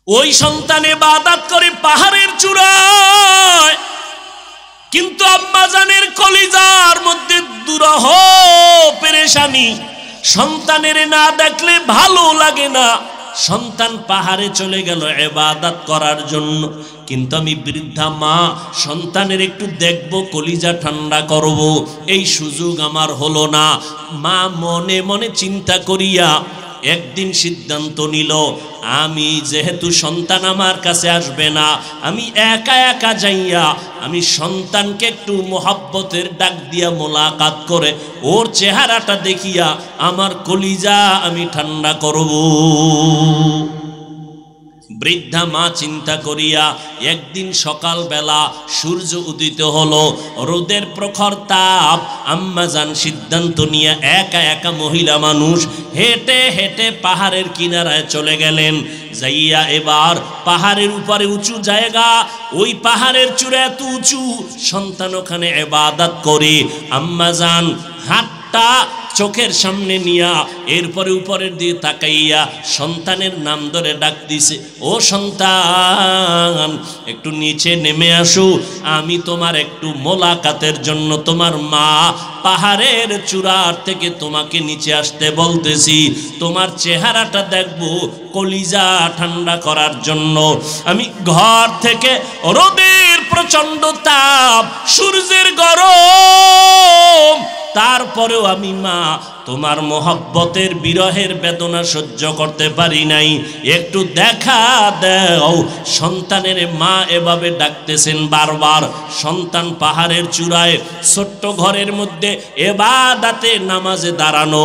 ওই সন্তান ইবাদত করে পাহাড়ের চূড়ায়, কিন্তু আম্মাজানের কলিজার মধ্যে দুরহ পেরেশানি। সন্তানের না দেখলে ভালো লাগে না। সন্তান পাহাড়ে চলে গেল ইবাদত করার জন্য, কিন্তু আমি বৃদ্ধা মা সন্তানের একটু দেখব, কলিজা ঠান্ডা করব, এই সুযোগ আমার হলো না। মা মনে মনে চিন্তা করিয়া একদিন সিদ্ধান্ত নিল, আমি যেহেতু সন্তান আমার কাছে আসবে না, আমি একা একা যাইয়া আমি সন্তানকে একটু মোহাব্বতের ডাক দিয়া মোলাকাত করে ওর চেহারাটা দেখিয়া আমার কলিজা আমি ঠান্ডা করব। বৃদ্ধা মা চিন্তা করিয়া একদিন সকালবেলা সূর্য উদিত হলো, রোদের প্রখর তাপ, আম্মাজান সিদ্ধান্ত নিয়ে একা একা মহিলা মানুষ হেঁটে হেঁটে পাহাড়ের কিনারায় চলে গেলেন। যাইয়া এবার পাহাড়ের উপরে উঁচু জায়গা, ওই পাহাড়ের চূড়া এত উঁচু, সন্তান ওখানে ইবাদত করে। আম্মাজান হাতটা চোখের সামনে নিয়া এরপরে উপরের দিকে তাকাইয়া সন্তানের নাম ধরে ডাক দিছে, ও সন্তান একটু নিচে নেমে আসো, আমি তোমার একটু মোলাকাতের জন্য তোমার মা পাহাড়ের চূড়ার থেকে তোমাকে নিচে আসতে বলতেছি, তোমার চেহারাটা দেখবো, কলিজা ঠান্ডা করার জন্য। আমি ঘর থেকে রোদের প্রচন্ড তাপ, সূর্যের গরম, তারপরেও আমি মা তোমার মোহব্বতের বিরহের বেদনা সহ্য করতে পারি নাই, একটু দেখা দাও। সন্তানের মা এভাবে ডাকতেছেন বারবার। সন্তান পাহাড়ের চূড়ায় ছোট্ট ঘরের মধ্যে ইবাদতে নামাজে দাঁড়ানো,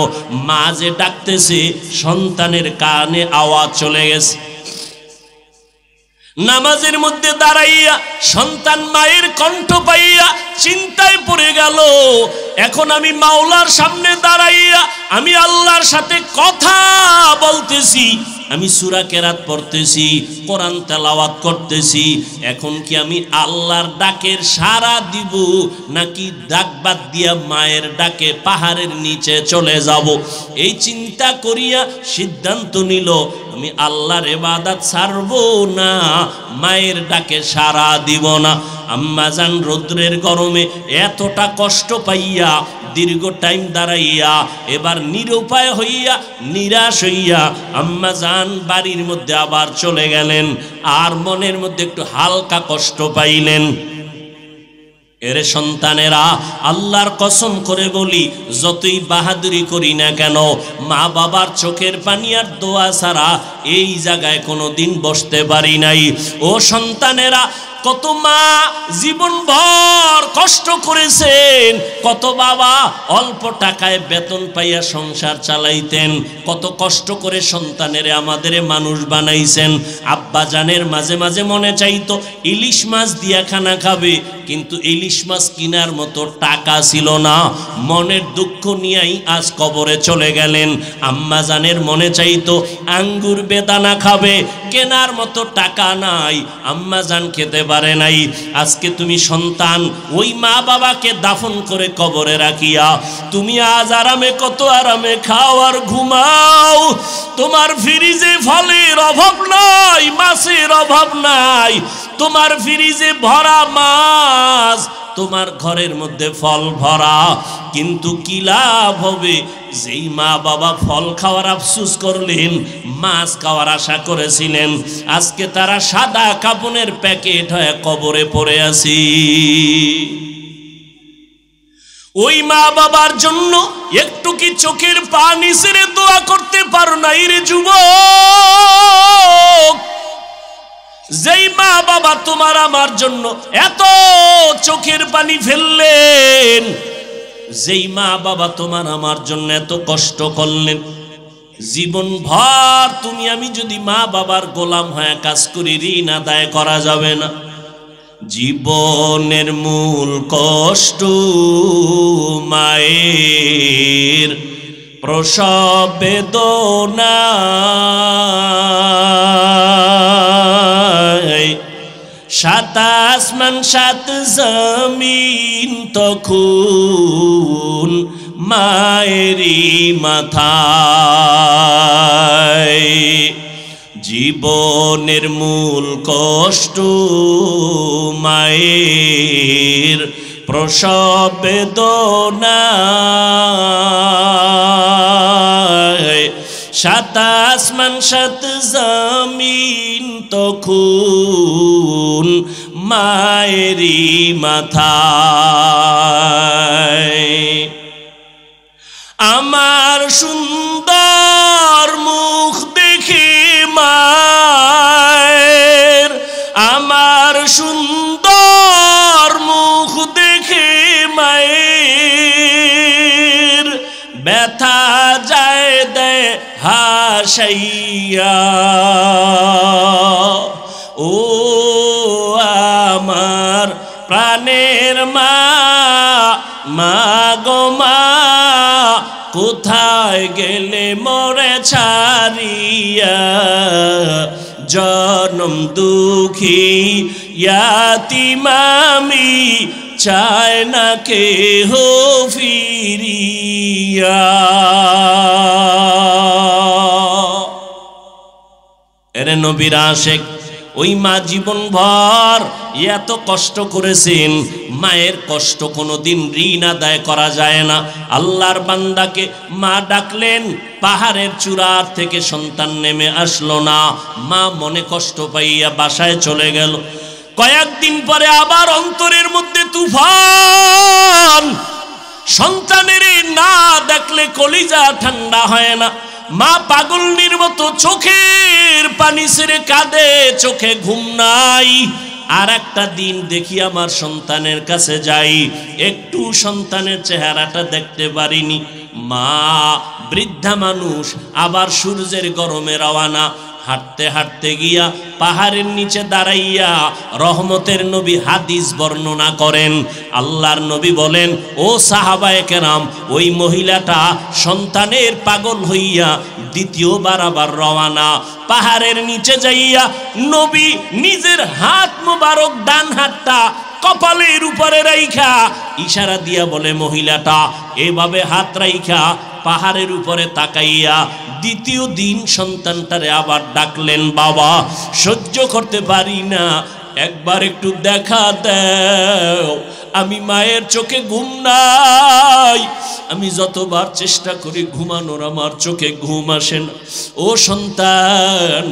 মা যে ডাকতেছে সন্তানের কানে আওয়াজ চলে গেছে। নামাজের মধ্যে দাঁড়াইয়া সন্তান মায়ের কণ্ঠ পাইয়া চিন্তায় পড়ে গেল, এখন আমি মাওলার সামনে দাঁড়াইয়া আমি আল্লাহর সাথে কথা বলতেছি, আমি সূরা কেরাত পড়তেছি, কোরআন তেলাওয়াত করতেছি, এখন কি আমি আল্লাহর ডাকের সাড়া দিব নাকি ডাক বাদ দিয়া মায়ের ডাকে পাহাড়ের নিচে চলে যাব? এই চিন্তা করিয়া সিদ্ধান্ত নিল, আমি আল্লাহর ইবাদত ছাড়ব না, মায়ের ডাকে সাড়া দিব না। আম্মাজান রৌদ্রের গরমে এতটা কষ্ট পাইয়া দীর্ঘ টাইম দাঁড়াইয়া এবার নিরুপায় হইয়া নিরাশ হইয়া আম্মাজান বাড়ির মধ্যে আবার চলে গেলেন, আর মনের মধ্যে একটু হালকা কষ্ট পাইলেন। এরে সন্তানেরা, আল্লাহর কসম করে বলি, যতই বাহাদুরি করি না কেন, মা বাবার চোখের পানি আর দোয়া ছাড়া এই জায়গায় কোনো দিন বসতে পারি নাই। ও সন্তানেরা, কত মা জীবনভর কষ্ট করেছেন, কত বাবা অল্প টাকায় বেতন পাইয়া সংসার চালাইতেন, কত কষ্ট করে সন্তানের আমাদের মানুষ বানাইছেন। আব্বা জানের মাঝে মাঝে মনে চাইতো ইলিশ মাছ দিয়া খানা খাবে, কিন্তু ইলিশ মাছ কেনার মতো টাকা ছিল না। মনের দুঃখ নিয়েই আজ কবরে চলে গেলেন। আম্মা জানের মনে চাইতো আঙ্গুর বেদানা খাবে, কেনার মতো টাকা নাই, আম্মা জান খেতে পারে নাই। আজকে তুমি সন্তান ওই মা বাবাকে দাফন করে কবরে রাখিয়া তুমি আজ আরামে, কত আরামে খাও আর ঘুমাও। তোমার ফ্রিজে ফলের অভাব নাই, মাছের অভাব নাই, তোমার ফ্রিজে ভরা মাছ, তোমার ঘরের মধ্যে ফল ভরা, কিন্তু কি লাভ হবে? যেই মা বাবা ফল খাওয়ার আফসোস করলেন, মাছ খাওয়ার আশা করেছিলেন, আজকে তারা সাদা কাপনের প্যাকেট হয়ে কবরে পড়ে আছি। ওই মা বাবার জন্য একটু কি চোখের পানি ছেড়ে দোয়া করতে পারো নাই রে যুবক? যেই মা বাবা তোমার আমার জন্য এত চোখের পানি ফেললেন, যেই মা বাবা তোমার আমার জন্য এত কষ্ট করলেন, জীবন ভর তুমি আমি যদি মা বাবার গোলাম হয়ে কাজ করি, ঋণ আদায় করা যাবে না। জীবনের মূল কষ্ট মায়ের প্রসব বেদনা, সাত আসমান সাত জমিন তখন মায়েরই মাথায়। জীবনের মূল কষ্ট মায়ের প্রসব বেদনা, সাত আসমান সাত জমিন তখন মায়েরই মাথায়। আমার সুন্দর মুখ দেখে মায়ের, আমার সুন্দর মুখ দেখে মায়ের ব্যথা যায় দেয় হাসাইয়া। ও আমার প্রাণের মা, মা গো মা, কোথায় গেলে মোরে ছাড়িয়া? জনম দুঃখী ইয়াতীম আমি, চায় না কেহ ফিরিয়া। এরে নবীর আশেক, ওই মা জীবন ভর এত কষ্ট করেছেন, মায়ের কষ্ট কোনোদিন ঋণ আদায় করা যায় না। আল্লাহর বান্দাকে মা ডাকলেন, পাহাড়ের চূড়ার থেকে সন্তান নেমে আসলো না। মা মনে কষ্ট পাইয়া বাসায় চলে গেল। কয়েকদিন পরে আবার অন্তরের মধ্যে তুফান। সন্তানের না দেখলে কলিজা ঠান্ডা হয় না। মা পাগলনির মতো চোখের পানি ছেড়ে কাঁদে, চোখে ঘুম নাই। আর একটা দিন দেখি আমার সন্তানের কাছে যাই, একটু সন্তানের চেহারাটা দেখতে পারিনি। মা বৃদ্ধা মানুষ, আবার সূর্যের গরমে রওয়ানা। হাঁটতে হাঁটতে গিয়া পাহাড়ের নিচে দাঁড়াইয়া রহমতের নবী হাদিস বর্ণনা করেন। আল্লাহর নবী বলেন, ও সাহাবায়ে কেরাম, ওই মহিলাটা সন্তানের পাগল হইয়া দ্বিতীয়বার আবার রওয়ানা। পাহাড়ের নিচে যাইয়া নবী নিজের হাত মোবারক ডান হাতটা কপালের উপরে রাইখা ইশারা দিয়া বলে, মহিলাটা এভাবে হাত রাইখা পাহাড়ের উপরে তাকাইয়া দ্বিতীয় দিন সন্তানটারে আবার ডাকলেন, বাবা সহ্য করতে পারি না, একবার একটু দেখা দাও। আমি মায়ের চোখে ঘুম নাই, আমি যতবার চেষ্টা করি ঘুমানোর আমার চোখে ঘুম আসে না। ও সন্তান,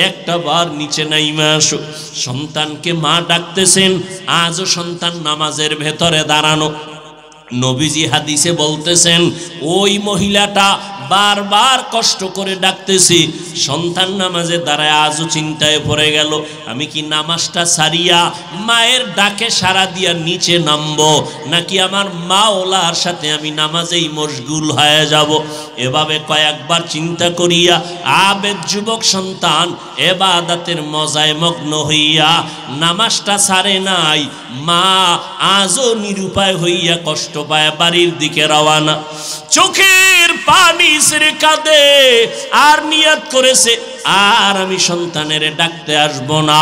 একটা বার নিচে নাইমা আসো। সন্তানকে মা ডাকতেছেন। আজও সন্তান নামাজের ভেতরে দাঁড়ানো। নবীজি হাদিসে বলতেছেন, ওই মহিলাটা বারবার কষ্ট করে ডাকতেছি, সন্তান নামাজে দাঁড়ায় আজও চিন্তায় পড়ে গেল, আমি কি নামাজটা সারিয়া মায়ের ডাকে সাড়া দিয়া নিচে নামবো, নাকি আমার মাওলার সাথে আমি নামাজেই মশগুল হয়ে যাব। এভাবে কয়েকবার চিন্তা করিয়া আবেদ যুবক সন্তান এবাদতের মজায় মগ্ন হইয়া নামাজটা সারে নাই। মা আজও নিরুপায় হইয়া কষ্ট পায় বাড়ির দিকে রওয়ানা। চোখের পানি ছেড়ে কাঁদে, আর নিয়ত করেছে আর আমি সন্তানের ডাকতে আসব না।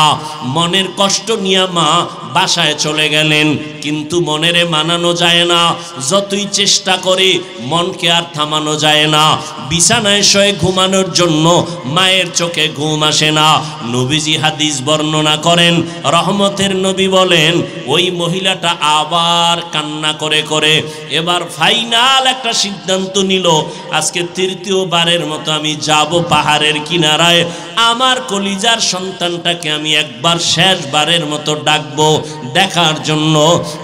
মনের কষ্ট নিয়ে মা বাসায় চলে গেলেন, কিন্তু মনেরে মানানো যায় না। যতই চেষ্টা করে মনকে আর থামানো যায় না। বিছানায় শয়ে ঘুমানোর জন্য মায়ের চোখে ঘুম আসে না। নবীজি হাদিস বর্ণনা করেন, রহমতের নবী বলেন, ওই মহিলাটা আবার কান্না করে করে এবার ফাইনাল একটা সিদ্ধান্ত নিল, আজকে তৃতীয়বারের মতো আমি যাব পাহাড়ের কিনারায়, আমার কলিজার সন্তানটাকে আমি একবার শেষবারের মতো ডাকবো দেখার জন্য।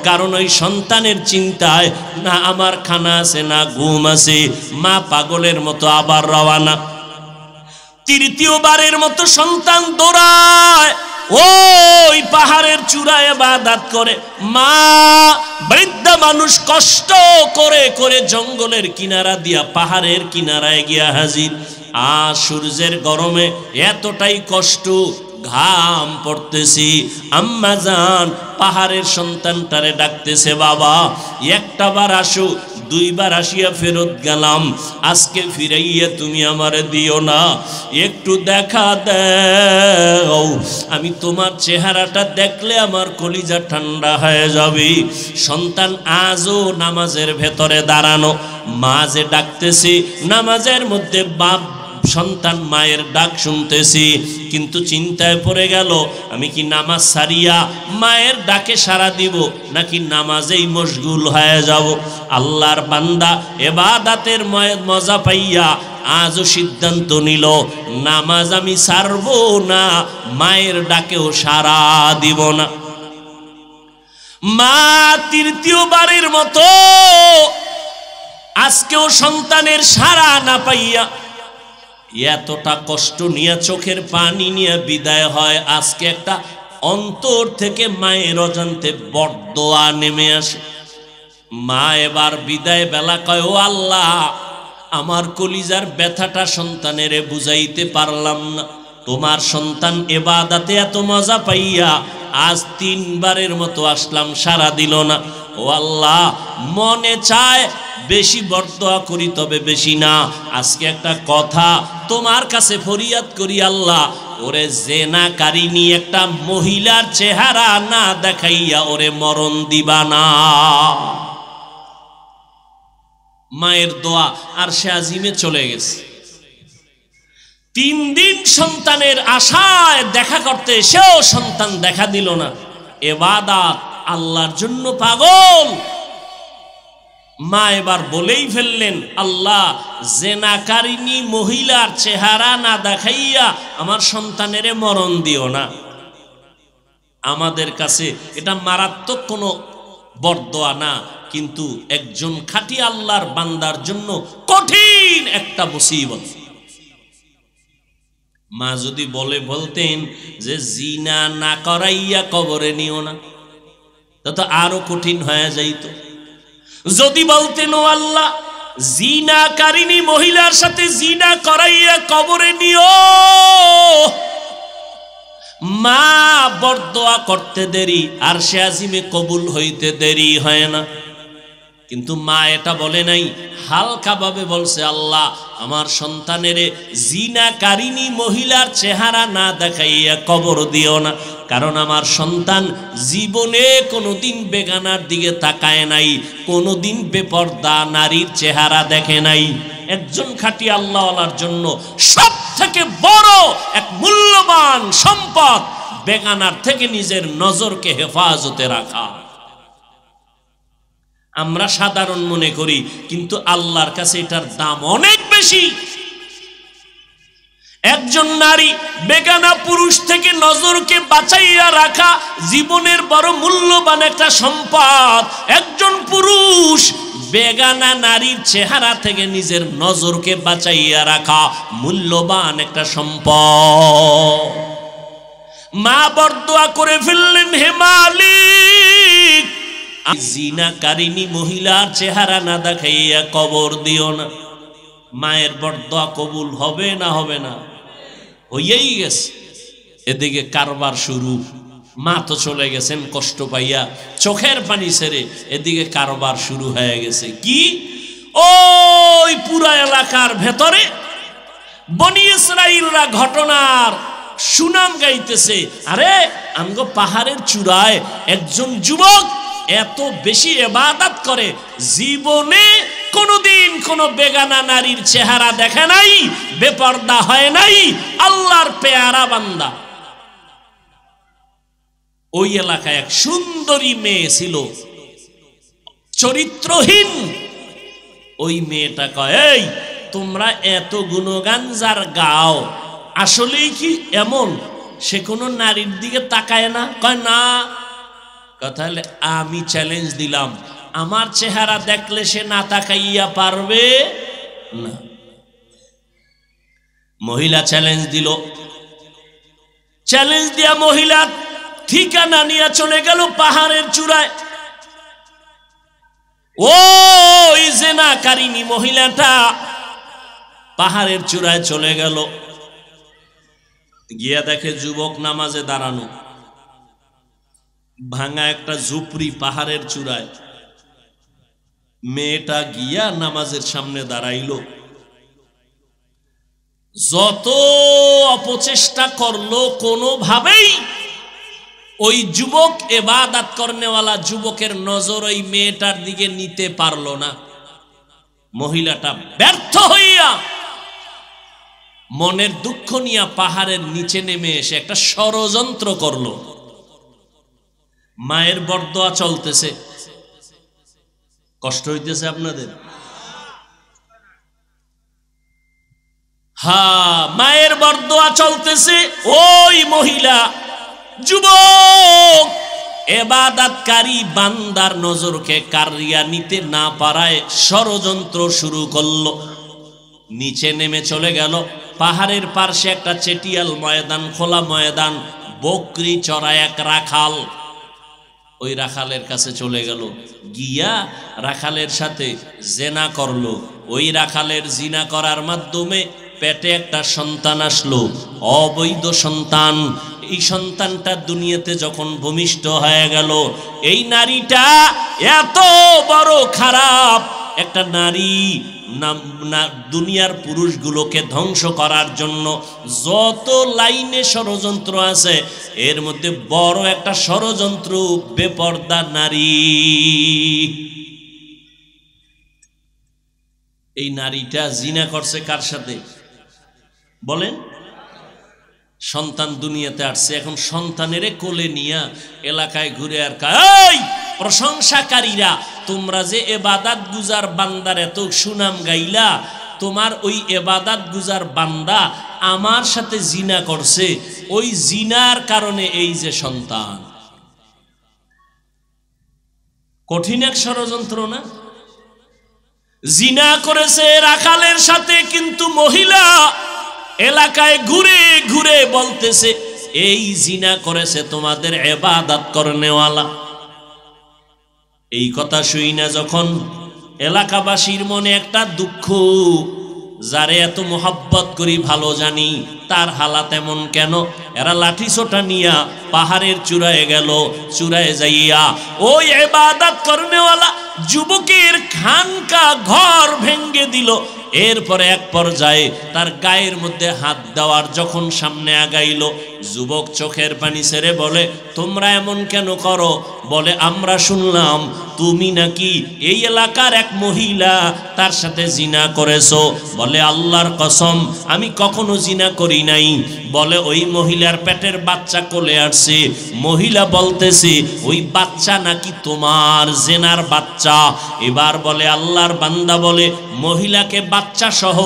কারণ ওই সন্তানের চিন্তায় না আমার খানা আছে না ঘুম আছে। মা পাগলের মতো আবার রওয়ানা। তৃতীয়বারের মতো সন্তান দৌড়ায় ওই পাহাড়ের চূড়ায় ইবাদত করে। মা বৃদ্ধা মানুষ কষ্ট করে করে জঙ্গলের কিনারা দিয়া পাহাড়ের কিনারায় গিয়া হাজির। আর সূর্যের গরমে এতটাই কষ্ট, ঘাম পড়তেছি। আম্মা জান পাহাড়ের সন্তানটারে ডাকতেছে, বাবা একটা বার আসো। দুইবার আসিয়া ফেরত গেলাম, আজকে ফিরাইয়া তুমি আমারে দিও না, একটু দেখা দাও। আমি তোমার চেহারাটা দেখলে আমার কলিজা ঠান্ডা হয়ে যাবে। সন্তান আজও নামাজের ভেতরে দাঁড়ানো, মা যে ডাকতেছি নামাজের মধ্যে বাপ সন্তান মায়ের ডাক শুনতেছি। কিন্তু চিন্তায় পড়ে গেল আমি কি নামাজ সারিয়া মায়ের ডাকে সাড়া দিব নাকি নামাজেই মশগুল হয়ে যাব। আল্লাহর বান্দা ইবাদতের মজা পাইয়া আজও সিদ্ধান্ত নিল নামাজ আমি ছাড়বো না, মায়ের ডাকেও সাড়া দিব না। মা তৃতীয়বারের মতো আজকেও সন্তানের সাড়া না পাইয়া এতটা কষ্ট নিয়ে চোখের পানি নিয়ে বিদায় হয়। আজকে একটা অন্তর থেকে মায়ের অজান্তে বরদোয়া নেমে আসে। মা এবার বিদায় বেলা কয়, ও আল্লাহ, আমার কলিজার ব্যথাটা সন্তানেরে বুঝাইতে পারলাম না। তোমার সন্তান ইবাদতে এত মজা পাইয়া আজ 3 বারের মতো আসলাম, সাড়া দিল না। ও আল্লাহ, মনে চায় বেশি বরদোয়া করি, তবে বেশি না। আজকে একটা কথা তোমার কাছে ফরিয়াদ করি, আল্লাহ, ওরে জেনাকারিনী একটা মহিলার চেহারা না দেখাইয়া ওরে মরণ দিবা না। মায়ের দোয়া আর সে আজিমে চলে গেছে। 3 দিন সন্তানের আশায় দেখা করতে, সেও সন্তান দেখা দিল না। ইবাদত আল্লাহর জন্য পাগল। মা এবার বলেই ফেললেন, আল্লাহ, জেনাকারিনী মহিলার চেহারা না দেখাইয়া আমার সন্তানেরে মরণ দিও না। আমাদের কাছে এটা মারাত্মক কোনো বরদোয়া না, কিন্তু একজন খাঁটি আল্লাহর বান্দার জন্য কঠিন একটা মুসিবত। মা যদি বলতেন যে জিনা না করাইয়া কবরে নিও না, তা তো আরো কঠিন হয়ে যাইত। যদি বলতেন, ও আল্লাহ, জিনাকারিনী মহিলার সাথে জিনা করাইয়া কবরে নিও, মা বরদোয়া করতে দেরি আর সে আজিমে কবুল হইতে দেরি হয় না। কিন্তু মা এটা বলে নাই, হালকা ভাবে বলছে, আল্লাহ, আমার সন্তানেরে জিনাকারিনী মহিলার চেহারা না দেখাইয়া কবর দিও না, কারণ আমার সন্তান জীবনে কোনোদিন বেগানার দিকে তাকায় নাই, কোনোদিন বেপর্দা নারীর চেহারা দেখে নাই। একজন খাঁটি আল্লাহওয়ালার জন্য সব থেকে বড় এক মূল্যবান সম্পদ বেগানার থেকে নিজের নজরকে হেফাজতে রাখা। আমরা সাধারণ মনে করি, কিন্তু আল্লাহর কাছে এটার দাম অনেক বেশি। একজন নারী বেগানা পুরুষ থেকে নজরকে বাঁচাইয়া রাখা জীবনের বড় মূল্যবান একটা সম্পদ। একজন পুরুষ বেগানা নারীর চেহারা থেকে নিজের নজরকে বাঁচাইয়া রাখা মূল্যবান একটা সম্পদ। মা বরদোয়া করে ফেললেন, হে মালিক, জিনাকারিনী মহিলার চেহারা না দেখাইয়া কবর দিও না। মায়ের বরদোয়া কবুল হবে না? হবে না? হইয়াই গেছে। এদিকে কারবার শুরু। মা তো চলে গেছেন কষ্ট পাইয়া, চোখের পানি ছেড়ে। এদিকে কারবার শুরু হয়ে গেছে। কি? ওই পুরা এলাকার ভেতরে বনি ইসরাইলরা ঘটনার সুনাম গাইতেছে। আরে আমগো পাহাড়ের চূড়ায় একজন যুবক এত বেশি ইবাদত করে, জীবনে কোনোদিন কোনো বেগানা নারীর চেহারা দেখে নাই, বেপর্দা হয় নাই, আল্লাহর পেয়ারা বান্দা। ওই এলাকায় এক সুন্দরী মেয়ে ছিল, চরিত্রহীন। ওই মেয়েটা কয়, এই তোমরা এত গুণগান যার গাও, আসলেই কি এমন সে কোনো নারীর দিকে তাকায় না? কয় না। কথা হলে আমি চ্যালেঞ্জ দিলাম, আমার চেহারা দেখলে সে না তাকাইয়া পারবে না। মহিলা চ্যালেঞ্জ দিল। চ্যালেঞ্জ দিয়া মহিলা ঠিকানা নিয়ে চলে গেল পাহাড়ের চূড়ায়। ওই জিনাকারিনী মহিলাটা পাহাড়ের চূড়ায় চলে গেল। গিয়া দেখে যুবক নামাজে দাঁড়ানো, ভাঙা একটা ঝুপড়ি পাহাড়ের চূড়ায়। মেয়েটা গিয়া নামাজের সামনে দাঁড়াইল। যত অপচেষ্টা করলো, কোনোভাবেই ওই যুবক ইবাদত করনেওয়ালা যুবকের নজর ওই মেয়েটার দিকে নিতে পারলো না। মহিলাটা ব্যর্থ হইয়া মনের দুঃখ নিয়ে পাহাড়ের নিচে নেমে এসে একটা ষড়যন্ত্র করলো। মায়ের বরদোয়া চলতেছে, কষ্ট হইতেছে আপনাদের? হ্যাঁ, মায়ের বরদোয়া চলতেছে। ওই মহিলা যুবক ইবাদতকারী বান্দার নজরকে কারিয়া নিতে না পারায় ষড়যন্ত্র শুরু করলো। নিচে নেমে চলে গেল। পাহাড়ের পাশে একটা চেটিয়াল ময়দান, খোলা ময়দান, বকরি চড়ায় এক রাখাল। ওই রাখালের কাছে চলে গেল, গিয়া রাখালের সাথে জিনা করলো। ওই রাখালের জিনা করার মাধ্যমে পেটে একটা সন্তান আসলো, অবৈধ সন্তান। এই সন্তানটা দুনিয়াতে যখন ভূমিষ্ঠ হয়ে গেল, এই নারীটা এত বড় খারাপ একটা নারী, দুনিয়ার পুরুষগুলোকে ধ্বংস করার জন্য যত লাইনে ষড়যন্ত্র আছে, এর মধ্যে বড় একটা ষড়যন্ত্র বেপর্দা নারী। এই নারীটা জিনা করছে কার সাথে বলেন? সন্তান দুনিয়াতে আসছে। এখন সন্তানের কোলে নিয়া এলাকায় ঘুরে আর এই প্রশংসাকারীরা, তোমরা যে ইবাদত গুজার বান্দার এত সুনাম গাইলা, তোমার ওই ইবাদত গুজার বান্দা আমার সাথে জিনা করছে, ওই জিনার কারণে এই যে সন্তান। কঠিন এক ষড়যন্ত্র না? জিনা করেছে রাখালের সাথে, কিন্তু মহিলা এলাকায় ঘুরে ঘুরে বলতেছে এই জিনা করেছে তোমাদের ইবাদত করনেওয়ালা। এই কথা শুই না যখন এলাকাবাসীর মনে একটা দুঃখ, যারে এত মোহাব্বত করি ভালো জানি তার হালাত এমন কেন? এরা লাঠি ছোটা নিয়া পাহাড়ের চূড়ায় গেল। চূড়ায় যাইয়া ওই ইবাদত করনেওয়ালা যুবকের খানকা ঘর ভেঙ্গে দিল। এরপরে এক পর্যায়ে তার গায়ের মধ্যে হাত দেওয়ার যখন সামনে আগাইল, যুবক চোখের পানি ছেড়ে বলে তোমরা এমন কেন করো? বলে আমরা শুনলাম তুমি নাকি এই এলাকার এক মহিলা, তার সাথে জিনা করেছো। বলে আল্লাহর কসম আমি কখনো জিনা করি নাই। বলে ওই মহিলার পেটের বাচ্চা কোলে আসছে, মহিলা বলতেছে ওই বাচ্চা নাকি তোমার জেনার বাচ্চা। এবার বলে আল্লাহর বান্দা বলে মহিলাকে বাচ্চা সহ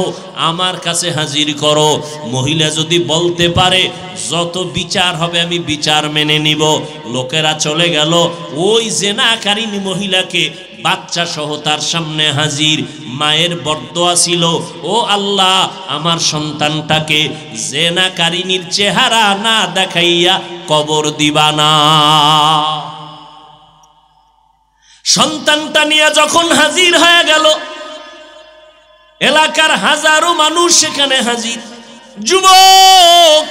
আমার কাছে হাজির করো। মহিলা যদি বলতে পারে যত বিচার হবে আমি বিচার মেনে নিব। লোকেরা চলে গেল, ওই জেনাকারিনী মহিলাকে বাচ্চা সহ তার সামনে হাজির। মায়ের বরদোয়া ছিল, ও আল্লাহ আমার সন্তানটাকে জেনাকারিনীর চেহারা না দেখাইয়া কবর দিবা না। সন্তানটা নিয়ে যখন হাজির হয়ে গেল, এলাকার হাজারো মানুষ সেখানে হাজির। যুবক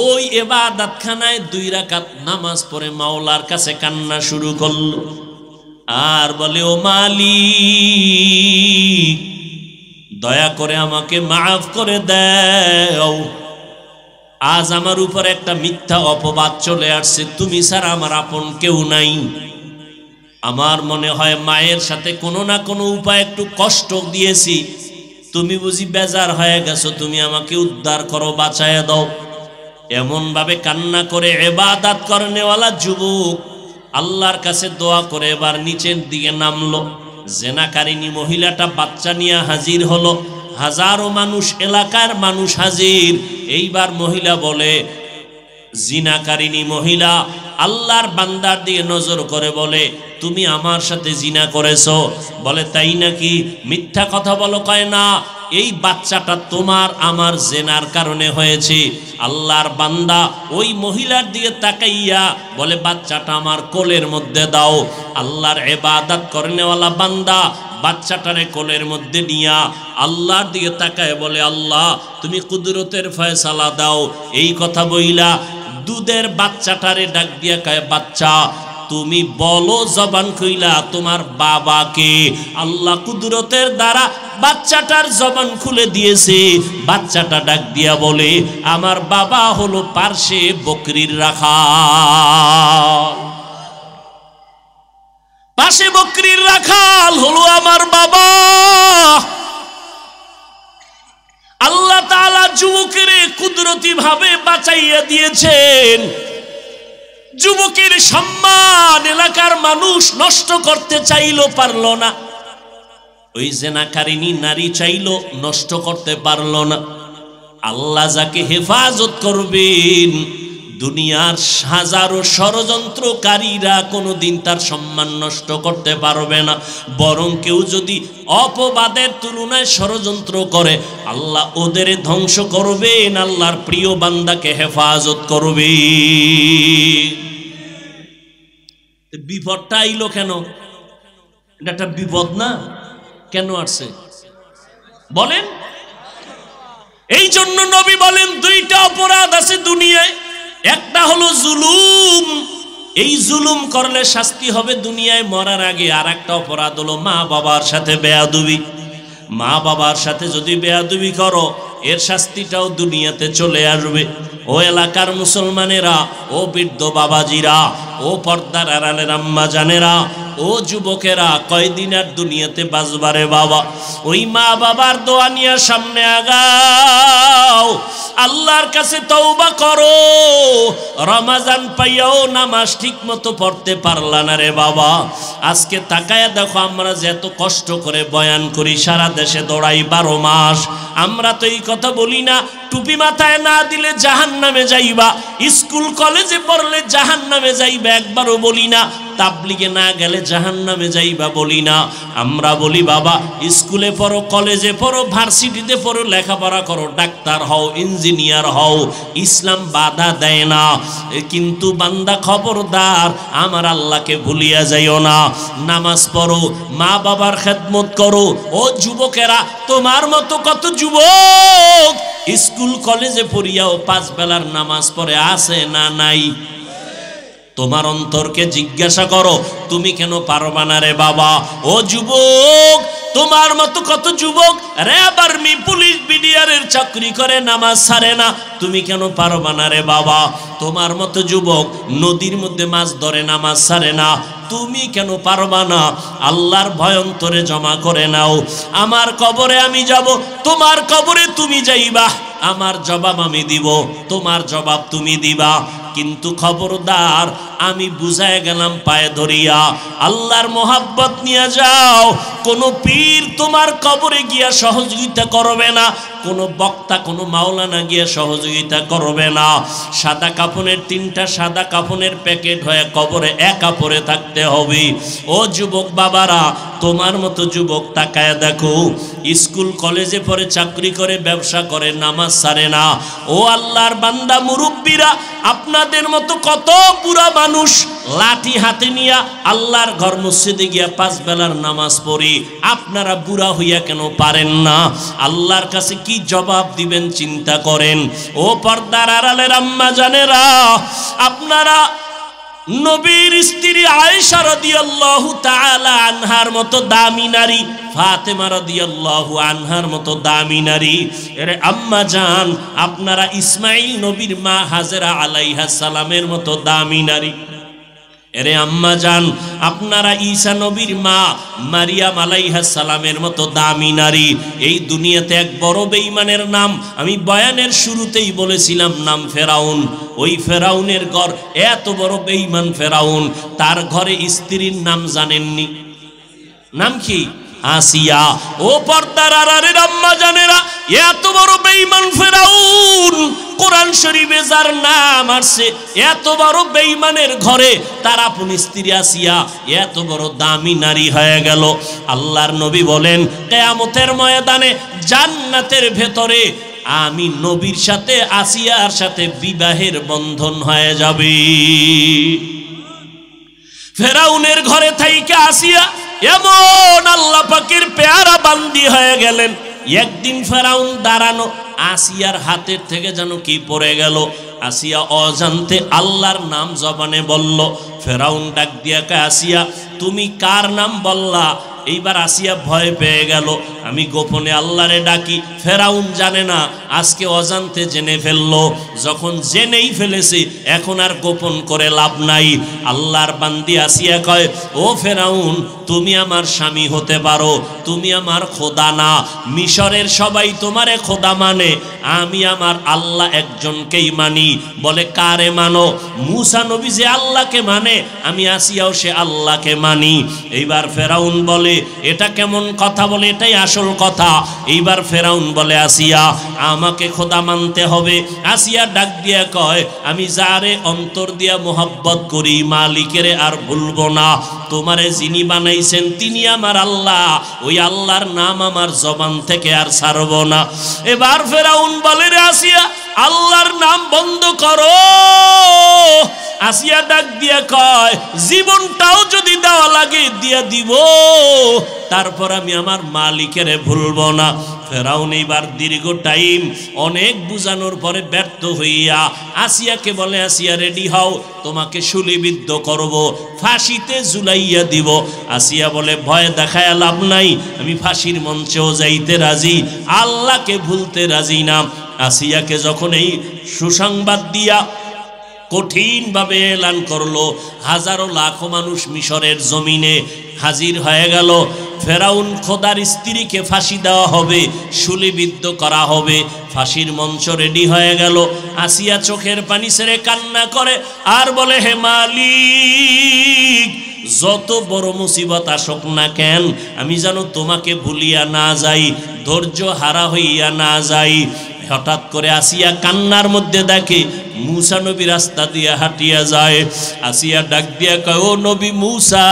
ওই ইবাদতখানায় 2 রাকাত নামাজ পড়ে মাওলার কাছে কান্না শুরু করলো আর বলে ও মালিক দয়া করে আমাকে মাফ করে দাও। আজ আমার উপর একটা মিথ্যা অপবাদ চলে আসছে, তুমি ছাড়া আমার আপন কেউ নাই। আমার মনে হয় মায়ের সাথে কোনো না কোনো উপায় একটু কষ্ট দিয়েছি, তুমি বুঝি বেজার হয়ে গেছো, তুমি আমাকে উদ্ধার করো, বাঁচায় দাও। এমন ভাবে কান্না করে ইবাদত করনেওয়ালা যুবক আল্লাহর কাছে দোয়া করে এবার নিচের দিকে নামলো। জেনাকারিনী মহিলাটা বাচ্চা নিয়ে হাজির হলো, হাজারো মানুষ, এলাকার মানুষ হাজির। এইবার মহিলা বলে, জিনাকারিনী মহিলা আল্লাহর বান্দার দিকে নজর করে বলে তুমি আমার সাথে জিনা করেছো। বলে তাই নাকি? মিথ্যা কথা বলো। কয় না, এই বাচ্চাটা তোমার আমার জেনার কারণে হয়েছে। আল্লাহর বান্দা ওই মহিলার দিকে তাকাইয়া বলে বাচ্চাটা আমার কোলের মধ্যে দাও। আল্লাহর ইবাদত করনেওয়ালা বান্দা বাচ্চাটারে কোলের মধ্যে নিয়া আল্লাহর দিকে তাকায় বলে আল্লাহ তুমি কুদরতের ফয়সালা দাও। এই কথা বইলা দুধের বাচ্চাটারে ডাক দিয়া কয় বাচ্চা তুমি বলো জবান কইলা তোমার বাবাকে। আল্লাহ কুদরতের দ্বারা বাচ্চাটার জবান খুলে দিয়েছে। বাচ্চাটা ডাক দিয়া বলে আমার বাবা হলো পার্শ্বে বকরির রাখাল, পাশে বকরির রাখাল হলো আমার বাবা। আল্লাহ তাআলা যুবকের কুদরতি ভাবে বাঁচাইয়া দিয়েছেন। যুবকের সম্মান এলাকার মানুষ নষ্ট করতে চাইলো, পারলো না। ওই জেনাকারিনী নারী চাইলো, নষ্ট করতে পারলো না। আল্লাহ যাকে হেফাজত করবেন, দুনিয়ার হাজারো ষড়যন্ত্রকারীরা কোনোদিন তার সম্মান নষ্ট করতে পারবে না। বরং কেউ যদি অপবাদের তুলনায় ষড়যন্ত্র করে, আল্লাহ ওদের ধ্বংস করবেন, আল্লাহর প্রিয় বান্দাকে হেফাজত করবে। বিপদটা আইলো কেন? এটা একটা বিপদ না? কেন আসছে বলেন? এই জন্য নবী বলেন দুইটা অপরাধ আছে দুনিয়ায়। একটা হলো জুলুম, এই জুলুম করলে শাস্তি হবে দুনিয়ায় মরার আগে। আর একটা অপরাধ হলো মা বাবার সাথে বেয়াদবি। মা বাবার সাথে যদি বেয়াদবি করো, এর শাস্তিটাও দুনিয়াতে চলে আসবে। ও এলাকার মুসলমানেরা, ও বৃদ্ধ বাবাজিরা, ও পর্দার আড়ালের আম্মা জানেরা, ও যুবকেরা, কয়দিন আর দুনিয়াতে বাঁচবারে বাবা? ওই মা বাবার দোয়া নিয়ে সামনে আগাও, আল্লাহর কাছে তওবা করো। রমাজান পাইয়াও নামাজ ঠিক মতো পড়তে পারলা না রে বাবা। আজকে তাকায়া দেখো, আমরা যে এত কষ্ট করে বয়ান করি, সারা দেশে দৌড়াই 12 মাস, আমরা তো এই কথা বলি না টুপি মাথায় না দিলে জাহান্নামে যাইবা, স্কুল কলেজে পড়লে জাহান্নামে যাইবা, একবারও বলি না তাবলিগে না গেলে জাহান্নামে যাইবা, বলি না। আমরা বলি বাবা স্কুলে পড়ো, কলেজে পড়ো, ভার্সিটিতে পড়ো, লেখাপড়া করো, ডাক্তার হও, ইঞ্জিনিয়ার হও, ইসলাম বাধা দেয় না। কিন্তু বান্দা খবরদার, আমার আল্লাহকে ভুলিয়া যাইও না। নামাজ পড়ো, মা বাবার খেদমত করো। ও যুবকেরা, তোমার মতো কত যুবক স্কুল কলেজে পড়িয়াও 5 বেলার নামাজ পড়ে, আছে না নাই? তোমার অন্তরকে জিজ্ঞাসা করো, তুমি কেন পারবা না রে বাবা? ও যুবক, তোমার মতো কত যুবক র্যাব, আর্মি, পুলিশ, বিডিআরের চাকরি করে, নামাজ ছাড়ে না, তুমি কেন পারবা না রে বাবা? তোমার মতো যুবক নদীর মধ্যে মাছ ধরে, নামাজ ছাড়ে না, তুমি কেন পারবা না? আল্লাহর ভয় অন্তরে জমা করে নাও। আমার কবরে আমি যাব, তোমার কবরে তুমি যাইবা, আমার জবাব আমি দিব, তোমার জবাব তুমি দিবা। কিন্তু খবরদার, আমি বুঝায় গেলাম পায়ে ধরিয়া, আল্লাহর মোহাব্বত নিয়ে যাও। কোনো পীর তোমার কবরে গিয়া সহযোগিতা করবে না, কোনো বক্তা, কোনো মাওলানা গিয়া সহযোগিতা করবে না। সাদা কাফনের 3টা সাদা কাফনের প্যাকেট হয়ে কবরে একা পড়ে থাকতে হবে। ও যুবক বাবারা, তোমার মতো যুবক তাকায় দেখো, স্কুল কলেজে পড়ে, চাকরি করে, ব্যবসা করে, নামাজ ছাড়ে না। ও আল্লাহর বান্দা মুরব্বীরা, আপনাদের মতো কত বুড়া মানুষ লাঠি হাতে নিয়া আল্লাহর ঘর মসজিদে গিয়া 5 বেলার নামাজ পড়ি, আপনারা বুড়া হইয়া কেন পারেন না? আল্লাহর কাছে কি জবাব দিবেন চিন্তা করেন। ও পর্দার আড়ালের আম্মা জানেরা, আপনারা নবীর স্ত্রী আয়েশা রাদিয়াল্লাহু তাআলা আনহার মতো দামি নারী, ফাতেমা রাদিয়াল্লাহু আনহার মতো দামি নারী, এরে আম্মা জান, আপনারা ইসমাঈল নবীর মা হাজেরা আলাইহিস সালামের মতো দামি নারী, এরে আম্মা জান, আপনারা ঈসা নবীর মা মারিয়াম আলাইহিস সালামের মতো দামি নারী। এই দুনিয়াতে এক বড় বেঈমানের নাম আমি বয়ানের শুরুতেই বলেছিলাম, নাম ফেরাউন। ওই ফেরাউনের ঘর, এত বড় বেঈমান ফেরাউন, তার ঘরে স্ত্রীর নাম জানেননি? নাম কি? আসিয়া। ও পর্দার আড়ালের আম্মা জানেরা, এত বড় বেঈমান ফেরাউন, কোরআন শরীফে যার নাম আসছে, এত বড় বেঈমানের ঘরে তার আপন স্ত্রী আসিয়া এত বড় দামি নারী হয়ে গেল। আল্লাহর নবী বলেন, কিয়ামতের ময়দানে জান্নাতের ভেতরে আমি নবীর সাথে আসিয়ার সাথে বিবাহের বন্ধন হয়ে যাবে। ফেরাউনের ঘরে থাইকা আসিয়া এমন আল্লাহ পাকের পেয়ারা বান্দি হয়ে গেলেন। একদিন ফেরাউন দাঁড়ানো, আসিয়ার হাতের থেকে যেন কি পড়ে গেল। আসিয়া অজান্তে আল্লাহর নাম জবানে বলল। ফেরাউন ডাক দিয়া কয়, আসিয়া তুমি কার নাম বললা? এইবার আসিয়া ভয় পেয়ে গেল, আমি গোপনে আল্লাহরে ডাকি। ফেরাউন জানে না, আজকে অজান্তে জেনে ফেললো। যখন জেনেই ফেলেছে এখন আর গোপন করে লাভ নাই। আল্লাহর বান্দি আসিয়া কয়, ও ফেরাউন, তুমি আমার স্বামী হতে পারো, তুমি আমার খোদা না। মিশরের সবাই তোমারে খোদা মানে, আমি আমার আল্লাহ একজনকেই মানি। বলে কারে মানো? মুসা নবী যে আল্লাহকে মানে, আমি আসিয়াও সে আল্লাহকে মানি। এইবার ফেরাউন বলে, এটা কেমন কথা? বলে এটাই আসল কথা। এইবার ফেরাউন বলে, আসিয়া আমাকে খোদা মানতে হবে। আসিয়া ডাক দিয়া কয়, আমি যারে অন্তর দিয়া মোহাব্বত করি, মালিকেরে আর ভুলবো না। তোমারে যিনি বানাইছেন তিনি আমার আল্লাহ, ওই আল্লাহর নাম আমার জবান থেকে আর ছাড়বো না। এবার ফেরাউন বলে, রে আসিয়া, আল্লাহর নাম বন্ধ করো। আসিয়া ডাক দিয়া কয়, জীবনটাও যদি দেওয়া লাগে দিয়া দিব, তারপর আমি আমার মালিকের ভুলবো না। ফেরাউন এইবার দীর্ঘ টাইম অনেক বুঝানোর পরে ব্যর্থ হইয়া আসিয়াকে বলে, আসিয়া রেডি হও, তোমাকে শুলিবিদ্ধ করব, ফাঁসিতে ঝুলাইয়া দিব। আসিয়া বলে, ভয় দেখায় লাভ নাই, আমি ফাঁসির মঞ্চেও যাইতে রাজি, আল্লাহকে ভুলতে রাজি না। আসিয়াকে যখন এই সুসংবাদ দিয়া কঠিনভাবে এলান করলো, হাজারো লাখো মানুষ মিশরের জমিনে হাজির হয়ে গেল। ফেরাউন খোদার স্ত্রীকে ফাঁসি দেওয়া হবে, শুলিবিদ্ধ করা হবে, ফাঁসির মঞ্চ রেডি হয়ে গেল। আসিয়া চোখের পানি ছেড়ে কান্না করে আর বলে, হে মালিক, যত বড় মুসিবত আসুক না কেন, আমি যেন তোমাকে ভুলিয়া না যাই, ধৈর্য হারা হইয়া না যাই। হঠাৎ করে আসিয়া কান্নার মধ্যে দেখে মুসা নবী রাস্তা দিয়ে হাঁটিয়া যায়। আসিয়া ডাক দিয়া কয়, ও নবী মুসা,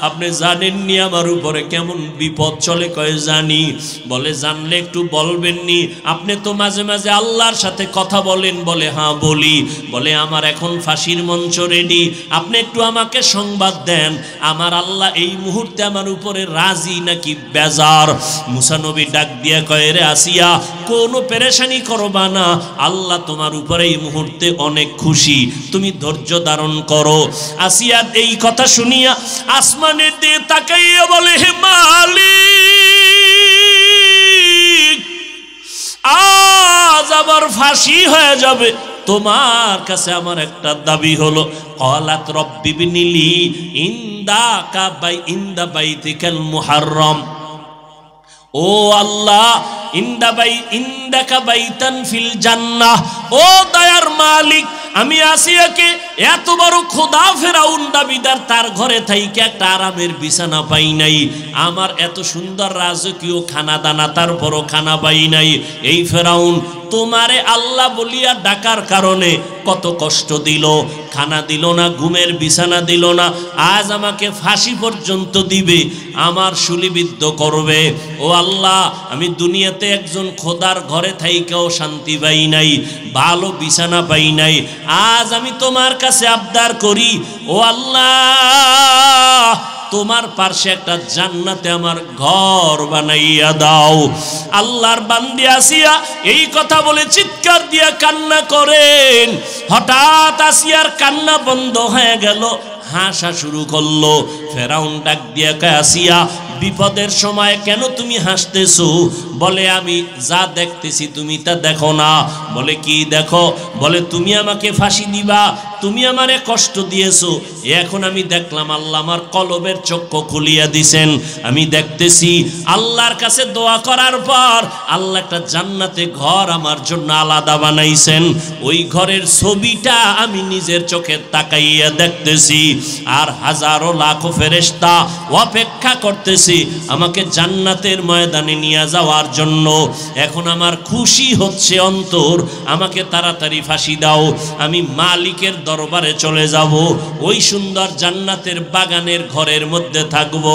আপনি জানেননি আমার উপরে কেমন বিপদ চলে? কয় জানি। বলে, জানলে একটু বলবেননি? আপনি তো মাঝে মাঝে আল্লাহর সাথে কথা বলেন। বলে, হ্যাঁ বলি। বলে, আমার এখন ফাঁসির মঞ্চ রেডি, আপনি একটু আমাকে সংবাদ দেন, আমার আল্লাহ এই মুহূর্তে আমার উপরে রাজি নাকি বেজার? মুসা নবী ডাক দিয়া কয়, রে আসিয়া, কোনো পেরেশানি করবা না, আল্লাহ তোমার উপরে এই মুহূর্তে অনেক খুশি, তুমি ধৈর্য ধারণ করো। আসিয়া এই কথা শুনিয়া আসমানের দিকে তাকাইয়া বলে, হে মালিক, আজ আবার ফাঁসি হয়ে যাবে, তোমার কাছে আমার একটা দাবি হলো। ক্বালাত রব্বি বিনিলি ইনদা বাইতিকাল মুহাররম। ও আল্লাহ, ইন্দাকা বাইতান ফিল জান্নাহ। ও দয়ার মালিক, আমি আসিয়াকে এত বড় খোদা ফেরাউন দাবিদার, তার ঘরে থাইকে একটা আরামের বিছানা পাই নাই, আমার এত সুন্দর রাজকীয় খানা দানা, তারপরও খানা পাই নাই। এই ফেরাউন তোমারে আল্লাহ বলিয়া ডাকার কারণে কত কষ্ট দিল, খানা দিল না, ঘুমের বিছানা দিল না, আজ আমাকে ফাঁসি পর্যন্ত দিবে, আমার শুলিবিদ্ধ করবে। ও আল্লাহ, আমি দুনিয়াতে একজন খোদার ঘরে থাইকেও শান্তি পাই নাই, ভালো বিছানা পাই নাই, আজ আমি তোমার কাছে আবদার করি, ও আল্লাহ, তোমার পাশে একটা জান্নাতে আমার ঘর বানাইয়া দাও। আল্লাহর বান্দি আসিয়া এই কথা বলে চিৎকার দিয়া কান্না করেন। হঠাৎ আসিয়ার কান্না বন্ধ হয়ে গেল, হাসা শুরু করলো। ফেরাউন ডাক দিয়া কয়, আসিয়া, বিপদের সময় কেন তুমি হাসতেছো? বলে, আমি যা দেখতেছি তুমি তা দেখো না। বলে, কি দেখো? বলে, তুমি আমাকে ফাঁসি দিবা, তুমি আমারে কষ্ট দিয়েছো, এখন আমি দেখলাম আল্লাহ আমার কলবের চক্ষু খুলিয়া দিছেন, আমি দেখতেছি আল্লাহর কাছে দোয়া করার পর আল্লাহ একটা জান্নাতে ঘর আমার জন্য আলাদা বানাইছেন, ওই ঘরের ছবিটা আমি নিজের চোখে তাকাইয়া দেখতেছি, আর হাজারো লাখো ফেরেশতা অপেক্ষা করতেছি আমাকে জান্নাতের ময়দানে নিয়ে যাওয়ার জন্য। এখন আমার খুশি হচ্ছে অন্তর, আমাকে তাড়াতাড়ি ফাঁসি দাও, আমি মালিকের দরবারে চলে যাব, ওই সুন্দর জান্নাতের বাগানের ঘরের মধ্যে থাকব।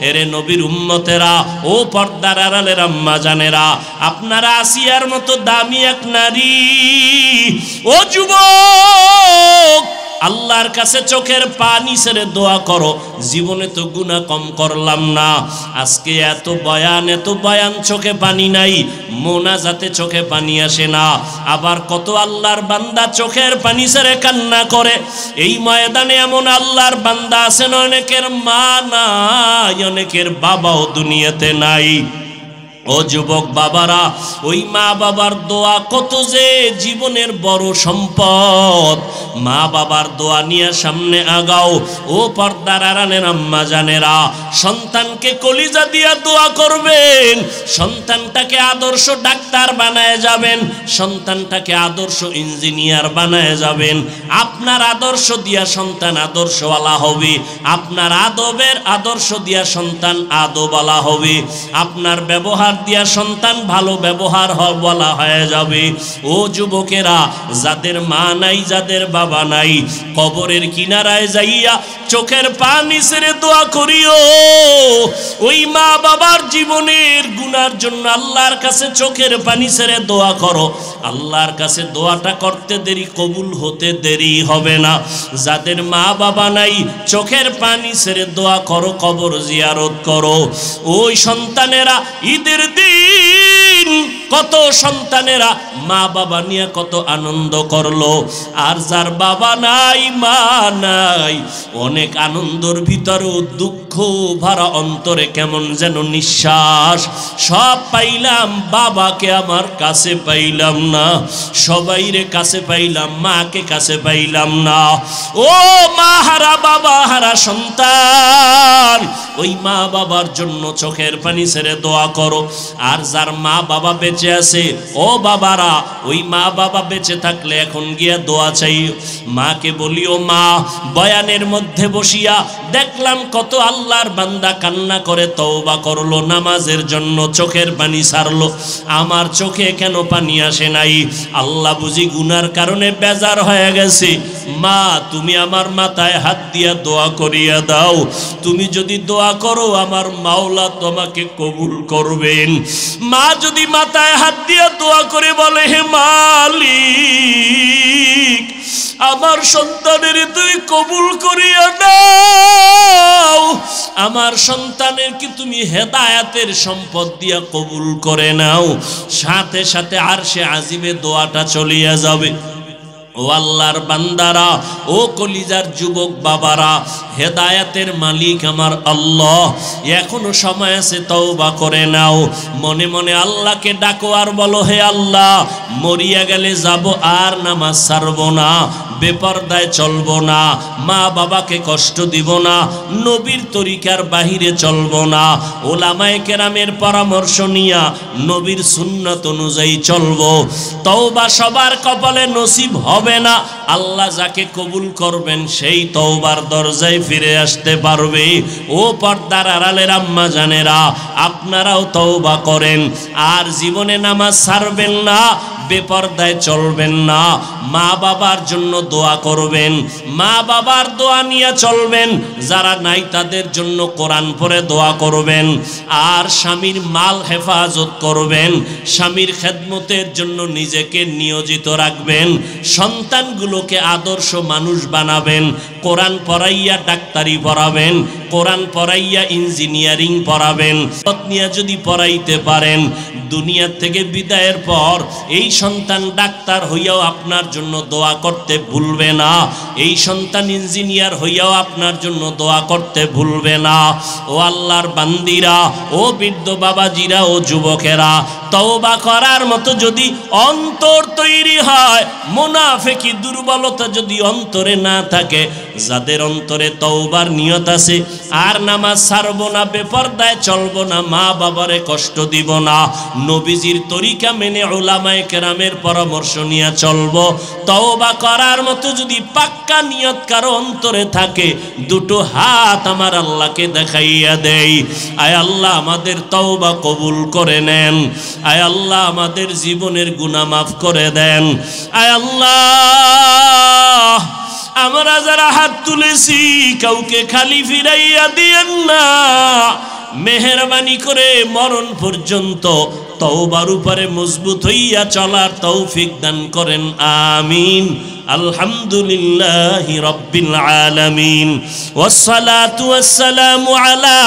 এরে নবীর উম্মতেরা, ও পর্দার আড়ালের আম্মা জানেরা, আপনারা আসিয়ার মতো দামি এক নারী, ও যুবক, আল্লাহর কাছে চোখের পানি ছেড়ে দোয়া করো, জীবনে তো গুনাহ কম করলাম না, আজকে এত বয়ান চোখে পানি নাই, মোনাজাতে চোখে পানি আসে না, আবার কত আল্লাহর বান্দা চোখের পানি ছেড়ে কান্না করে। এই ময়দানে এমন আল্লাহর বান্দা আছেন, অনেকের মা নাই, অনেকের বাবাও দুনিয়াতে নাই, ও যুবক বাবারা, ওই মা বাবার দোয়া কত যে জীবনের বড় সম্পদ। মা বাবার দোয়া নিয়ে সামনে আগাও। ও পর্দার আড়ালের আম্মা জানেরা, সন্তানকে কলিজা দিয়া দোয়া করবেন, সন্তানটাকে আদর্শ ডাক্তার বানায় যাবেন, সন্তানটাকে আদর্শ ইঞ্জিনিয়ার বানায় যাবেন। আপনার আদর্শ দিয়া সন্তান আদর্শওয়ালা হবে, আপনার আদবের আদর্শ দিয়া সন্তান আদবওয়ালা হবে, আপনার ব্যবহার দিয়া সন্তান ভালো ব্যবহার বলা হয়ে যাবে। ও যুবকেরা, যাদের মা নাই, যাদের বাবা নাই, কবরের কিনারায় যাইয়া চোখের পানি ছেড়ে দোয়া করিও। ওই মা বাবার জীবনের গুনার জন্য আল্লাহর কাছে চোখের পানি ছেড়ে দোয়া করো। আল্লাহর কাছে দোয়াটা করতে দেরি, কবুল হতে দেরি হবে না। যাদের মা বাবা নাই, চোখের পানি ছেড়ে দোয়া করো, কবর জিয়ারত করো। ওই সন্তানেরা ঈদের দিন কত সন্তানেরা মা বাবা নিয়ে কত আনন্দ করলো, আর যার বাবা নাই, মা নাই, অনেক আনন্দের ভিতরেও দুঃখ ভরা অন্তরে কেমন যেন নিঃশ্বাস। সব পাইলাম, বাবাকে আমার কাছে পাইলাম না, সবাইরে কাছে পাইলাম, মাকে কাছে পাইলাম না। ও মা হারা বাবা হারা সন্তান, ওই মা বাবার জন্য চোখের পানি ছেড়ে দোয়া করো। আর যার মা বাবা বেঁচে আছে, ও বাবারা, ওই মা বাবা বেঁচে থাকলে এখন গিয়া দোয়া চাই। মাকে বলিও, মা, বয়ানের মধ্যে বসিয়া দেখলাম কত আল্লাহর বান্দা কান্না করে তওবা করলো, নামাজের জন্য চোখের পানি ছাড়লো, আমার চোখে কেন পানি আসে নাই? আল্লাহ বুঝি গুনার কারণে বেজার হয়ে গেছে। মা, তুমি আমার মাথায় হাত দিয়া দোয়া করিয়া দাও। তুমি যদি দোয়া করো, আমার মাওলা তোমাকে কবুল করবেন। মা যদি মাথায় হাত দিয়া দোয়া করে বলে, হে মালিক, আমার সন্তানের তুই কবুল করিয়া দাও, আমার সন্তানের কি তুমি হেদায়েতের সম্পদ দিয়া কবুল করে নাও, সাথে সাথে আরশে আজিমে দোয়াটা চলিয়া যাবে। ও আল্লাহর বান্দারা, ও কলিজার যুবক বাবারা, হেদায়েতের মালিক আমার আল্লাহ, এখনো সময় আছে, তওবা করে নাও। মনে মনে আল্লাহকে ডাকো আর বলো, হে আল্লাহ, মরিয়া গেলে যাব, আর নামাজ ছাড়বো না, বেপরদায় চলবো না, মা বাবাকে কষ্ট দিব না, নবীর তরিকার বাহিরে চলবো না, ওলামায়ে কেরামের পরামর্শ নিয়া নবীর সুন্নাত অনুযায়ী চলবো। তওবা সবার কপালে নসিব হবে না, আল্লাহ যাকে কবুল করবেন সেই তওবার দরজায় ফিরে আসতে পারবে। ও পর্দার আড়ালের আম্মা জানেরা, আপনারাও তওবা করেন, আর জীবনে নামাজ ছাড়বেন না, বেপরদায় চলবেন না, মা বাবার জন্য দোয়া করবেন, মা বাবার দোয়া নিয়ে চলবেন, যারা নাই তাদের জন্য কোরআন পড়ে দোয়া করবেন, আর স্বামীর মাল হেফাজত করবেন, স্বামীর খেদমতের জন্য নিজেকে নিয়োজিত রাখবেন, সন্তানগুলোকে আদর্শ মানুষ বানাবেন, কোরআন পড়াইয়া ডাক্তারি পড়াবেন, কোরআন পড়াইয়া ইঞ্জিনিয়ারিং পড়াবেন। নিয়ে যদি পড়াইতে পারেন, দুনিয়া থেকে বিদায়ের পর এই সন্তান ডাক্তার হইয়াও আপনার জন্য দোয়া করতে ভুলবে না, এই সন্তান ইঞ্জিনিয়ার হইয়াও আপনার জন্য দোয়া করতে ভুলবে না। ও আল্লাহর বান্দিরা, ও বৃদ্ধ বাবাজিরা, ও যুবকেরা, তওবা করার মতো যদি অন্তর তৈরি হয়, মুনাফিকি দুর্বলতা যদি অন্তরে না থাকে, যাদের অন্তরে তওবার নিয়ত আছে, আর নামাজ ছাড়বো না, বেপরদায় চলবো না, মা বাবারে কষ্ট দিব না, নবীজির তরিকা মেনে উলামায়ে কেরামের পরামর্শ নিয়ে চলবো, তওবা করার মতো যদি পাক্কা নিয়ত কারো অন্তরে থাকে, দুটো হাত আমার আল্লাহকে দেখাইয়া দেই। আয় আল্লাহ, আমাদের তওবা কবুল করে নেন। আয় আল্লাহ, আমাদের জীবনের গুনাহ মাফ করে দেন। আয় আল্লাহ, আমরা যারা হাত তুলেছি, কাউকে খালি ফিরাইয়া দিয়েন না। মেহেরবানি করে মরণ পর্যন্ত তওবার উপরে মজবুত হইয়া চলার তৌফিক দান করেন, আমিন। আলহামদুলিল্লাহি রাব্বিল আলামিন, ওয়াসসালাতু ওয়াসসালামু আলা